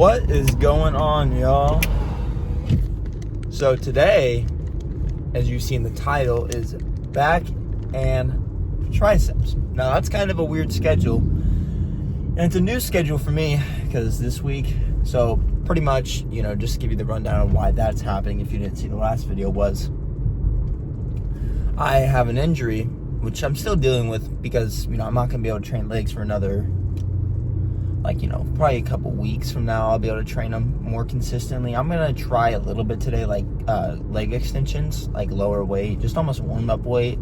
What is going on, y'all? So today, as you see in the title, is back and triceps. Now that's kind of a weird schedule, and it's a new schedule for me because this week, so pretty much, just to give you the rundown of why that's happening if you didn't see the last video, was I have an injury, which I'm still dealing with because, I'm not going to be able to train legs for another, probably a couple weeks from now. I'll be able to train them more consistently. I'm going to try a little bit today, leg extensions, lower weight, just almost warm-up weight.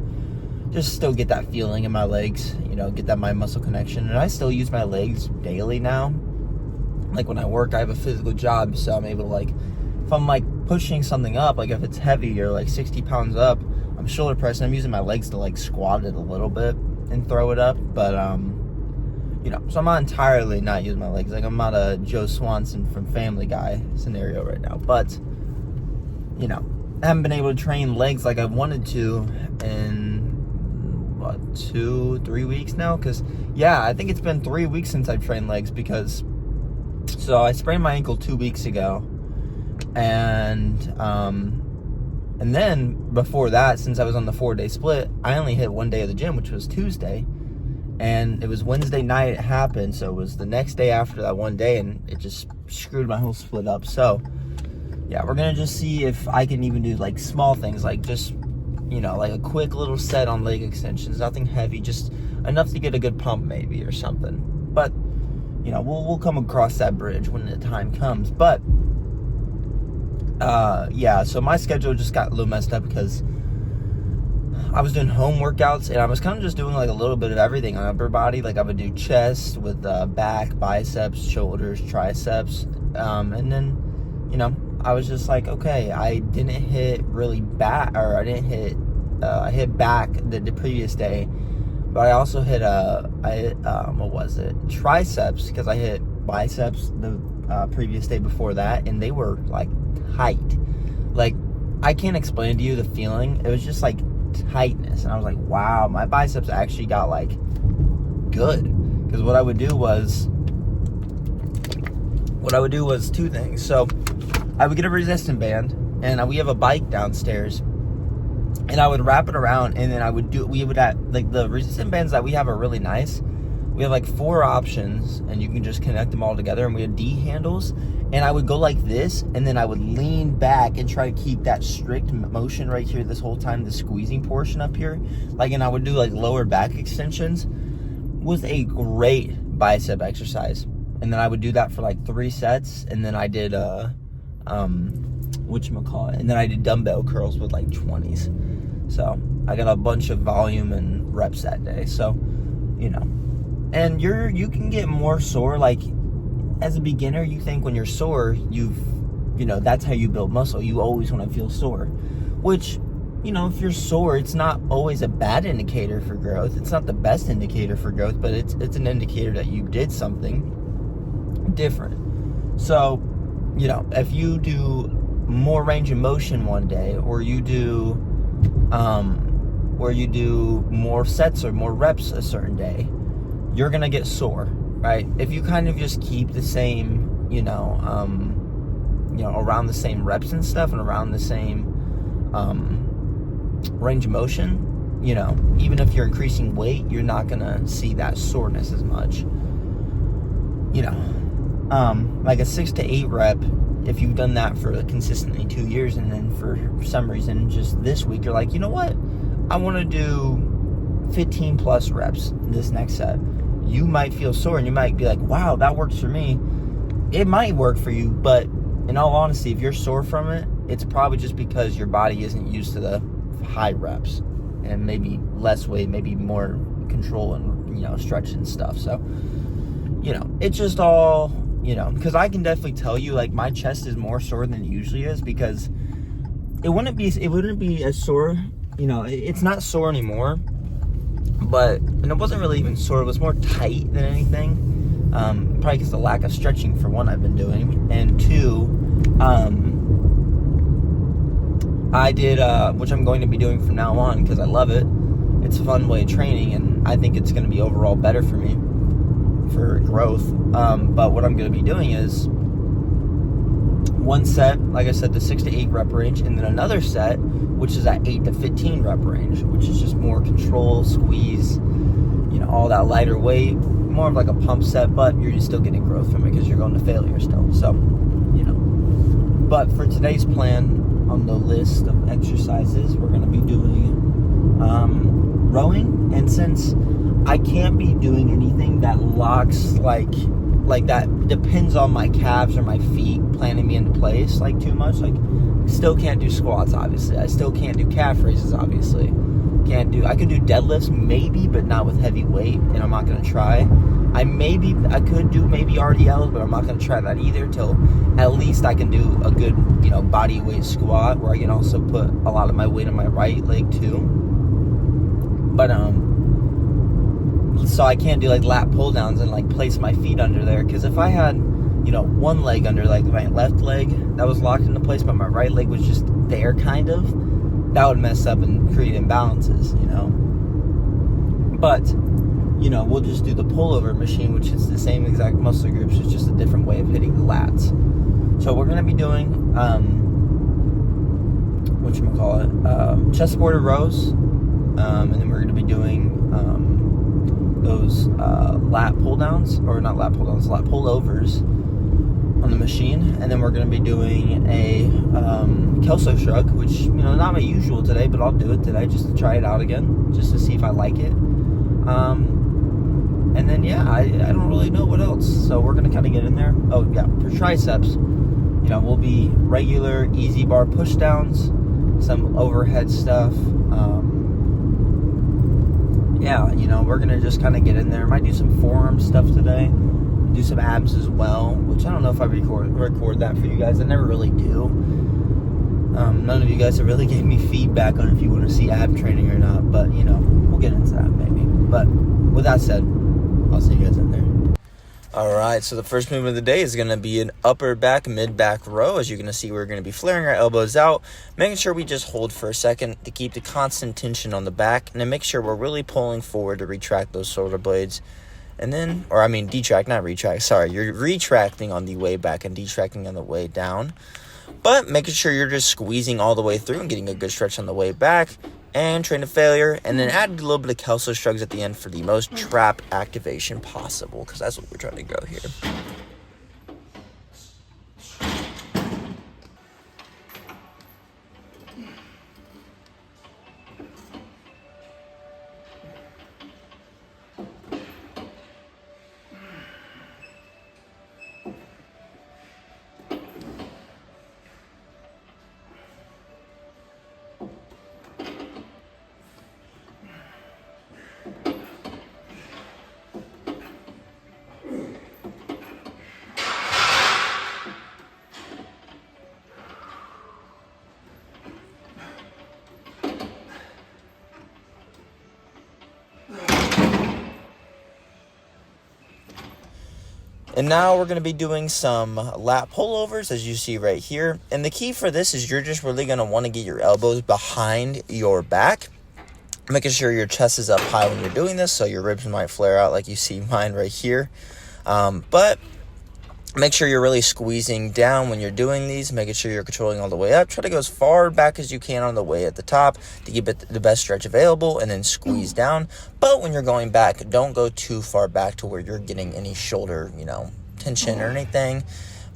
Just still get that feeling in my legs, get that mind muscle connection. And I still use my legs daily now. When I work, I have a physical job, so I'm able to, if I'm pushing something up, if it's heavy or 60 pounds up, I'm shoulder pressing, I'm using my legs to squat it a little bit and throw it up. But so I'm not entirely not using my legs. I'm not a Joe Swanson from Family Guy scenario right now, but I haven't been able to train legs like I wanted to in 2-3 weeks now, because I think it's been 3 weeks since I've trained legs, because I sprained my ankle 2 weeks ago, and then before that, since I was on the 4-day split, I only hit 1 day of the gym, which was Tuesday, and it was Wednesday night it happened, so it was the next day after that 1 day, and it just screwed my whole split up. So we're gonna just see if I can even do small things, just a quick little set on leg extensions, nothing heavy, just enough to get a good pump maybe or something. But we'll come across that bridge when the time comes. But so my schedule just got a little messed up because I was doing home workouts, and I was kind of just doing a little bit of everything on upper body. I would do chest with back, biceps, shoulders, triceps, and then I was just okay, I didn't hit really back, or I didn't hit I hit back the previous day, but I also hit triceps, because I hit biceps the previous day before that, and they were tight. I can't explain to you the feeling. It was just tightness, and I was wow, my biceps actually got good. Because what I would do was two things. So I would get a resistance band, and we have a bike downstairs, and I would wrap it around, and then we would have the resistance bands that we have are really nice. We have 4 options, and you can just connect them all together, and we have D handles, and I would go like this, and then I would lean back and try to keep that strict motion right here this whole time, the squeezing portion up here, and I would do lower back extensions. Was a great bicep exercise. And then I would do that for 3 sets, and then I did and then I did dumbbell curls with 20s. So I got a bunch of volume and reps that day. So and you can get more sore. As a beginner, you think when you're sore, that's how you build muscle. You always want to feel sore, which if you're sore, it's not always a bad indicator for growth. It's not the best indicator for growth, but it's an indicator that you did something different. So if you do more range of motion one day, or you do more sets or more reps a certain day, you're gonna get sore, right? If you kind of just keep the same around the same reps and stuff, and around the same range of motion, even if you're increasing weight, you're not gonna see that soreness as much. A 6 to 8 rep, if you've done that for consistently 2 years, and then for some reason just this week you're you know what, I want to do 15 plus reps this next set, you might feel sore, and you might be wow, that works for me. It might work for you, but in all honesty, if you're sore from it, it's probably just because your body isn't used to the high reps, and maybe less weight, maybe more control and stretch and stuff. So it's just all because I can definitely tell you my chest is more sore than it usually is, because it wouldn't be as sore. It's not sore anymore, and it wasn't really even sore. It was more tight than anything. Probably because the lack of stretching, for one, I've been doing, and 2, I did, which I'm going to be doing from now on because I love it. It's a fun way of training, and I think it's going to be overall better for me for growth. But what I'm going to be doing is one set, like I said, the 6 to 8 rep range, and then another set, which is at 8 to 15 rep range, which is just more control, squeeze, all that lighter weight, more of like a pump set, but you're still getting growth from it because you're going to failure still. So, But for today's plan on the list of exercises, we're going to be doing rowing, and since I can't be doing anything that locks like that depends on my calves or my feet planting me into place like too much, like still can't do squats, obviously. I still can't do calf raises, obviously. I could do deadlifts maybe, but not with heavy weight, and I'm not going to try. I could do maybe RDLs, but I'm not going to try that either till at least I can do a good, body weight squat where I can also put a lot of my weight on my right leg too. But, so I can't do like lat pull downs and like place my feet under there, because if I had, one leg under like my left leg that was locked into place, but my right leg was just there kind of, that would mess up and create imbalances, But, we'll just do the pullover machine, which is the same exact muscle groups, it's just a different way of hitting the lats. So we're going to be doing, chest supported rows, and then we're going to be doing those lat pull downs, or not lat pull downs, lat pullovers on the machine, and then we're going to be doing a Kelso shrug, which not my usual today, but I'll do it today just to try it out again, just to see if I like it. And then I don't really know what else, so we're going to kind of get in there. Oh yeah, for triceps, we'll be regular easy bar push downs, some overhead stuff. We're going to just kind of get in there. Might do some forearm stuff today, do some abs as well, which I don't know if I record that for you guys. I never really do. None of you guys have really gave me feedback on if you want to see ab training or not, but we'll get into that maybe. But with that said, I'll see you guys in there. Alright, so the first movement of the day is going to be an upper back, mid back row. As you're going to see, we're going to be flaring our elbows out, making sure we just hold for a second to keep the constant tension on the back, and then make sure we're really pulling forward to retract those shoulder blades. And then, detract, not retract, sorry. You're retracting on the way back and detracting on the way down. But making sure you're just squeezing all the way through and getting a good stretch on the way back. And train to failure. And then add a little bit of Kelso shrugs at the end for the most trap activation possible, because that's what we're trying to go here. And now we're going to be doing some lat pullovers, as you see right here. And the key for this is you're just really going to want to get your elbows behind your back, making sure your chest is up high when you're doing this, so your ribs might flare out like you see mine right here. But make sure you're really squeezing down when you're doing these, making sure you're controlling all the way up. Try to go as far back as you can on the way at the top to give it the best stretch available, and then squeeze down. But when you're going back, don't go too far back to where you're getting any shoulder, tension or anything.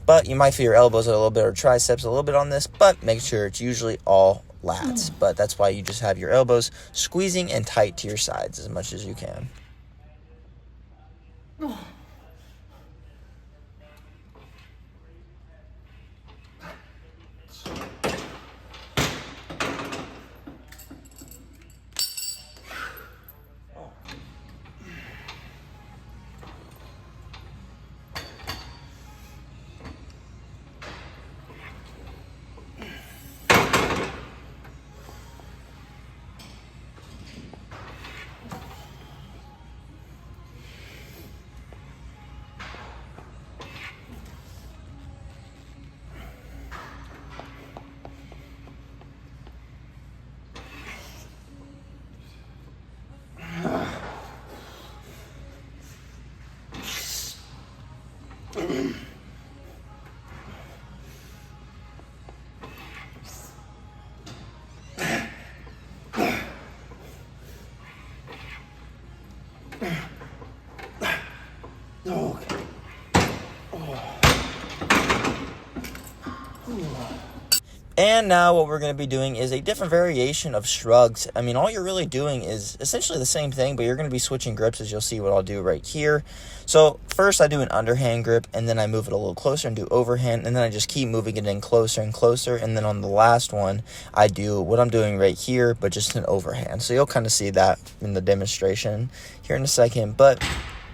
But you might feel your elbows a little bit or triceps a little bit on this, but make sure it's usually all lats. But that's why you just have your elbows squeezing and tight to your sides as much as you can. And now what we're going to be doing is a different variation of shrugs. I mean, all you're really doing is essentially the same thing, but you're going to be switching grips, as you'll see what I'll do right here. So first I do an underhand grip, and then I move it a little closer and do overhand, and then I just keep moving it in closer and closer. And then on the last one, I do what I'm doing right here, but just an overhand. So you'll kind of see that in the demonstration here in a second, but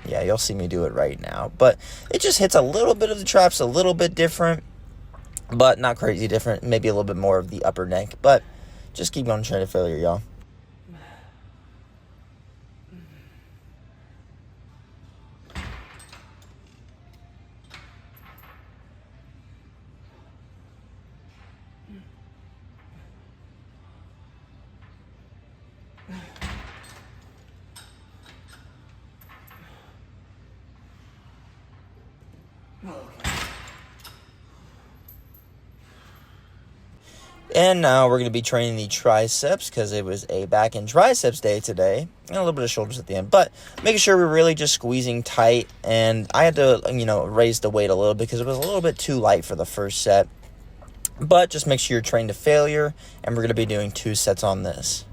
yeah, you'll see me do it right now. But it just hits a little bit of the traps, a little bit different, but not crazy different. Maybe a little bit more of the upper neck, but just keep on trying to failure, y'all. And now we're going to be training the triceps, because it was a back and triceps day today, and a little bit of shoulders at the end, but making sure we're really just squeezing tight. And I had to, raise the weight a little bit because it was a little bit too light for the first set, but just make sure you're trained to failure. And we're going to be doing 2 sets on this.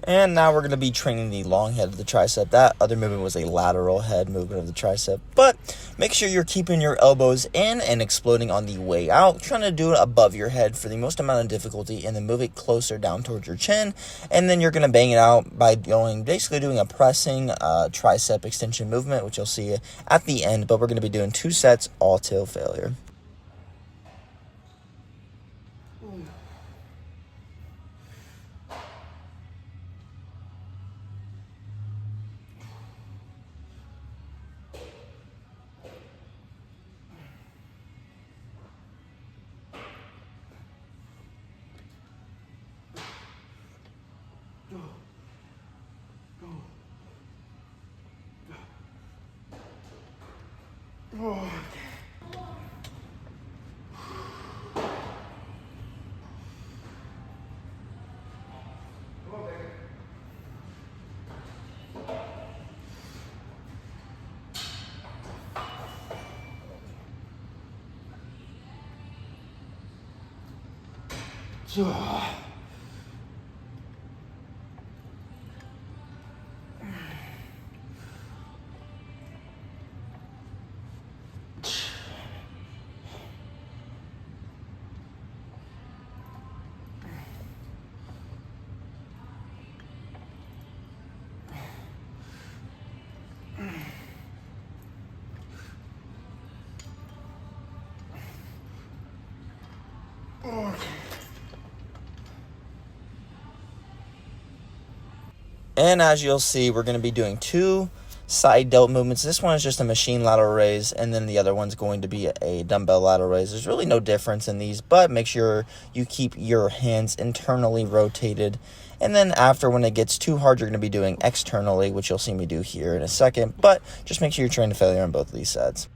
And now we're going to be training the long head of the tricep. That other movement was a lateral head movement of the tricep. But make sure you're keeping your elbows in and exploding on the way out. Trying to do it above your head for the most amount of difficulty, and then move it closer down towards your chin. And then you're going to bang it out by basically doing a pressing tricep extension movement, which you'll see at the end. But we're going to be doing 2 sets, all till failure. And as you'll see, we're going to be doing 2 side delt movements. This one is just a machine lateral raise, and then the other one's going to be a dumbbell lateral raise. There's really no difference in these, but make sure you keep your hands internally rotated. And then after, when it gets too hard, you're going to be doing externally, which you'll see me do here in a second. But just make sure you're trained to failure on both of these sets.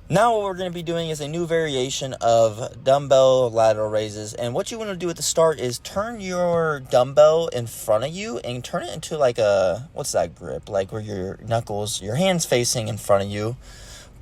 Now what we're going to be doing is a new variation of dumbbell lateral raises. And what you want to do at the start is turn your dumbbell in front of you and turn it into like a, what's that grip? Like where your knuckles, your hands facing in front of you.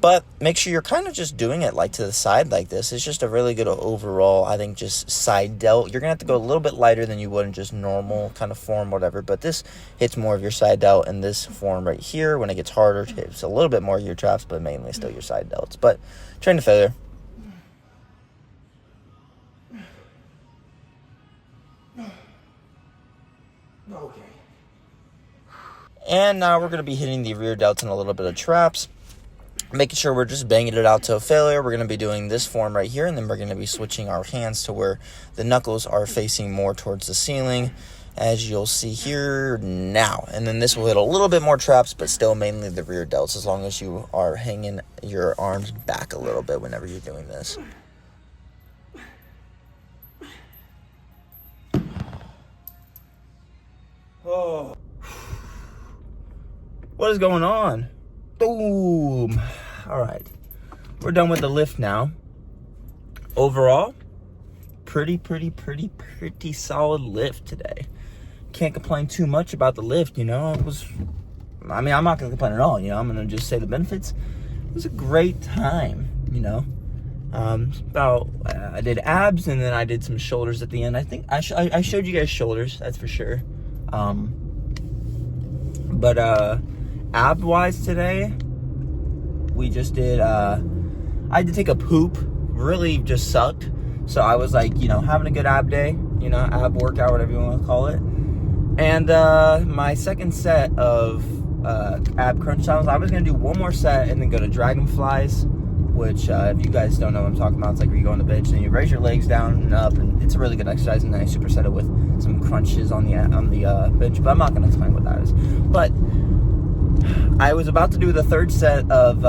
But make sure you're kind of just doing it like to the side like this. It's just a really good overall, I think, just side delt. You're going to have to go a little bit lighter than you would in just normal kind of form, whatever. But this hits more of your side delt, and this form right here, when it gets harder, hits a little bit more your traps, but mainly still your side delts. But train to failure. Okay. And now we're going to be hitting the rear delts and a little bit of traps. Making sure we're just banging it out to a failure. We're going to be doing this form right here, and then we're going to be switching our hands to where the knuckles are facing more towards the ceiling, as you'll see here now. And then this will hit a little bit more traps, but still mainly the rear delts, as long as you are hanging your arms back a little bit whenever you're doing this. Oh. What is going on? Boom. All right. We're done with the lift now. Overall, pretty solid lift today. Can't complain too much about the lift, you know. I'm not going to complain at all, you know. I'm going to just say the benefits. It was a great time, you know. I did abs, and then I did some shoulders at the end. I think I showed you guys shoulders, that's for sure. But ab wise today, we just did I had to take a poop, really just sucked, so I was like, you know, having a good ab day, you know, ab workout, whatever you want to call it. And my second set of ab crunch challenges, I was gonna do one more set and then go to dragonflies, which if you guys don't know what I'm talking about, it's like where you go on the bench and you raise your legs down and up, and it's a really good exercise, and then I superset it with some crunches on the bench, but I'm not going to explain what that is. But I was about to do the third set of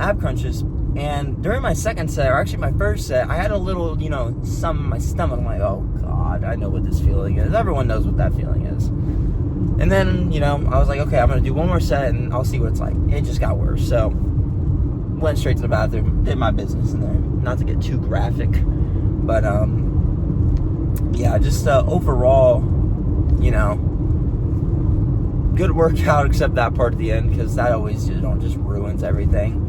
ab crunches, and during my second set, or actually my first set, I had a little, you know, something in my stomach. I'm like, oh God, I know what this feeling is. Everyone knows what that feeling is. And then, you know, I was like, okay, I'm going to do one more set and I'll see what it's like. It just got worse. So went straight to the bathroom, did my business in there. Not to get too graphic, but yeah, just overall, you know, good workout except that part at the end, because that always, you know, just ruins everything.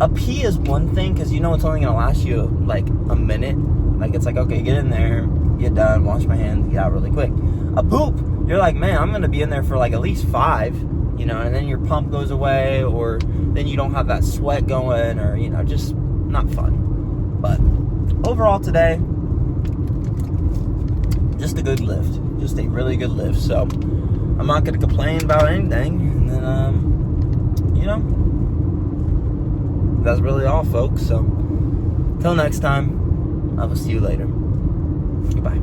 A pee is one thing, because you know it's only gonna last you like a minute. Like, it's like, okay, get in there, get done, wash my hands, get out really quick. A poop, you're like, man, I'm gonna be in there for like at least 5, you know, and then your pump goes away, or then you don't have that sweat going, or, you know, just not fun. But overall today, just a good lift, just a really good lift. So I'm not gonna complain about anything. And then you know, that's really all, folks. So till next time, I will see you later. Goodbye.